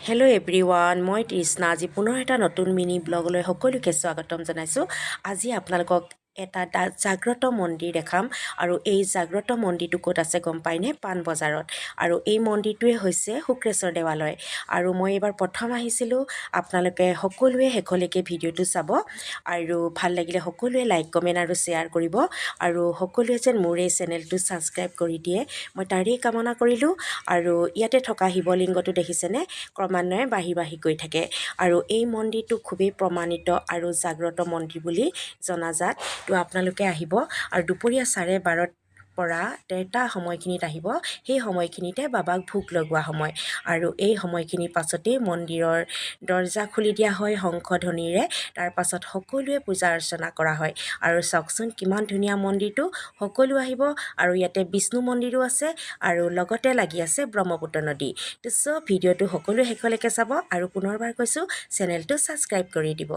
Hello' everyone, মই তৃষ্ণা। আজি পুনৰ এটা নতুন মিনি ব্লগলৈ সকলোকে স্বাগতম জনাইছোঁ। আজি আপোনালোকক এটা জাগ্ৰত মন্দিৰ দেখাম আৰু এই জাগ্ৰত মন্দিৰটো ক'ত আছে গম পায়নে? পাণবজাৰত। আৰু এই মন্দিৰটোৱে হৈছে শুক্ৰেশ্বৰ দেৱালয়। আৰু মই এইবাৰ প্ৰথম আহিছিলোঁ। আপোনালোকে সকলোৱে শেষলৈকে ভিডিঅ'টো চাব আৰু ভাল লাগিলে সকলোৱে লাইক কমেণ্ট আৰু শ্বেয়াৰ কৰিব আৰু সকলোৱে যেন মোৰ এই চেনেলটো ছাবস্ক্ৰাইব কৰি দিয়ে, মই তাৰেই কামনা কৰিলোঁ। আৰু ইয়াতে থকা শিৱলিংগটো দেখিছেনে? ক্ৰমান্বয়ে বাঢ়ি গৈ থাকে আৰু এই মন্দিৰটো খুবেই প্ৰমাণিত আৰু জাগ্ৰত মন্দিৰ বুলি জনাজাত। তো আপোনালোকে আহিব আৰু দুপৰীয়া 12:30 পৰা 1:30 সময়খিনিত আহিব। সেই সময়খিনিতে বাবাক ভোক লগোৱা সময় আৰু এই সময়খিনিৰ পাছতেই মন্দিৰৰ দৰ্জা খুলি দিয়া হয় শংখধ্বনিৰে। তাৰ পাছত সকলোৱে পূজা অৰ্চনা কৰা হয় আৰু চাওকচোন কিমান ধুনীয়া মন্দিৰটো। সকলো আহিব আৰু ইয়াতে বিষ্ণু মন্দিৰো আছে আৰু লগতে লাগি আছে ব্ৰহ্মপুত্ৰ নদী। তো ভিডিঅ'টো সকলোৱে শেষলৈকে চাব আৰু পুনৰবাৰ কৈছোঁ চেনেলটো ছাবস্ক্ৰাইব কৰি দিব।